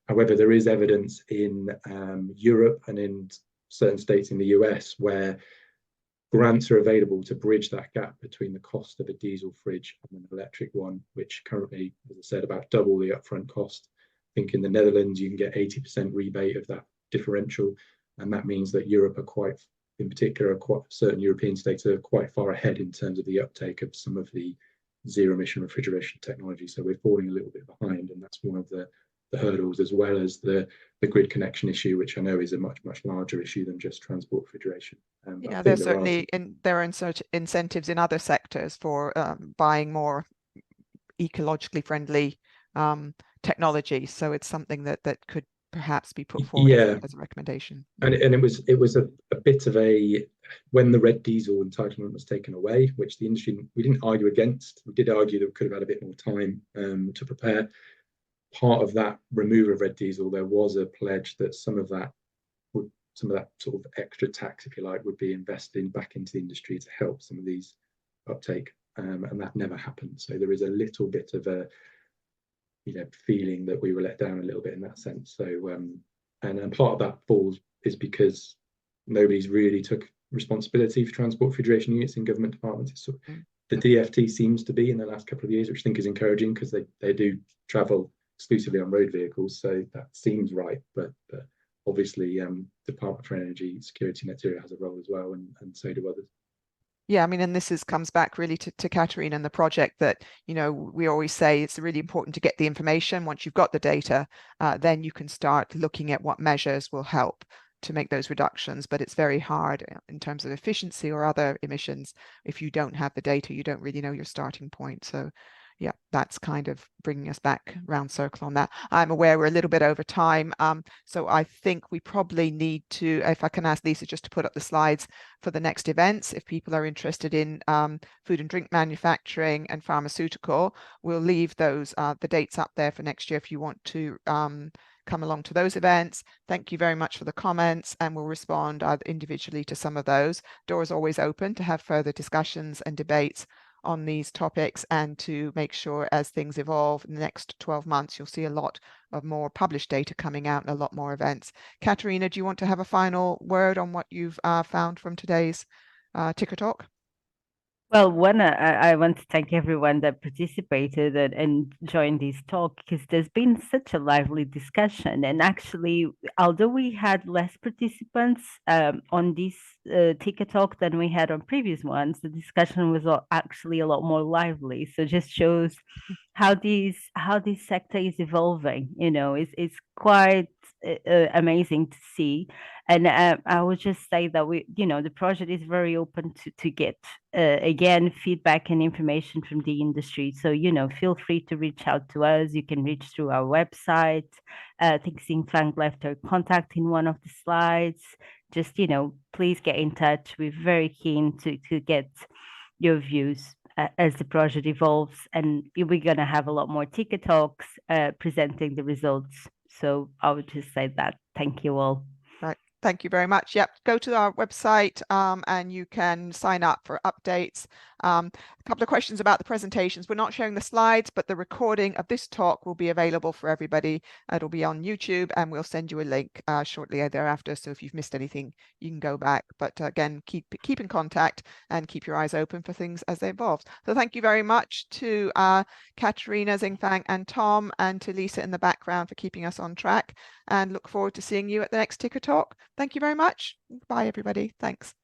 However, there is evidence in Europe and in certain states in the US where grants are available to bridge that gap between the cost of a diesel fridge and an electric one, which currently, as I said, about double the upfront cost. I think in the Netherlands, you can get 80% rebate of that differential, and that means that Europe are quite, in particular, certain European states are quite far ahead in terms of the uptake of some of the zero emission refrigeration technology. So we're falling a little bit behind, and that's one of the hurdles, as well as the grid connection issue, which I know is a much larger issue than just transport refrigeration. Yeah, there's certainly there are incentives in other sectors for buying more ecologically friendly technology. So it's something that could perhaps be put forward as a recommendation. And it was a bit of a, when the red diesel entitlement was taken away, which the industry, we didn't argue against. We did argue that we could have had a bit more time to prepare. Part of that removal of red diesel, there was a pledge that some of that sort of extra tax, if you like, would be invested back into the industry to help some of these uptake, and that never happened. So there is a little bit of a feeling that we were let down a little bit in that sense. So and part of that falls is because nobody's really took responsibility for transport refrigeration units in government departments. So the DFT seems to be in the last couple of years, which I think is encouraging, because they do travel exclusively on road vehicles, so that seems right. But obviously, Department for Energy Security Net Zero has a role as well, and so do others. Yeah, I mean, and this comes back really to Katerina and the project that, we always say it's really important to get the information. Once you've got the data, then you can start looking at what measures will help to make those reductions. But it's very hard in terms of efficiency or other emissions. If you don't have the data, you don't really know your starting point. So yeah, that's kind of bringing us back round circle on that. I'm aware we're a little bit over time, so I think we probably need to, if I can ask Lisa just to put up the slides for the next events, if people are interested in food and drink manufacturing and pharmaceutical, we'll leave those the dates up there for next year if you want to come along to those events. Thank you very much for the comments, and we'll respond individually to some of those. Doors always open to have further discussions and debates on these topics, and to make sure as things evolve in the next 12 months, you'll see a lot of more published data coming out and a lot more events. Katerina, do you want to have a final word on what you've found from today's TICR Talk? Well, one, I want to thank everyone that participated and joined this talk, because there's been such a lively discussion. And actually, although we had less participants on this TICR Talk than we had on previous ones, the discussion was actually a lot more lively. So just shows how this sector is evolving. It's quite amazing to see. And I would just say that the project is very open to get again feedback and information from the industry. So feel free to reach out to us. You can reach through our website. I think Xingfang left her contact in one of the slides. Just please get in touch. We're very keen to get your views as the project evolves, and we're going to have a lot more TICR Talks presenting the results. So I would just say that. Thank you all. Right. Thank you very much. Yep, go to our website and you can sign up for updates. A couple of questions about the presentations. We're not showing the slides, but the recording of this talk will be available for everybody. It'll be on YouTube, and we'll send you a link shortly thereafter. So if you've missed anything, you can go back. But again, keep in contact and keep your eyes open for things as they evolve. So thank you very much to Katerina, Xingfang, and Tom, and to Lisa in the background for keeping us on track. And look forward to seeing you at the next TICR Talk. Thank you very much. Bye, everybody. Thanks.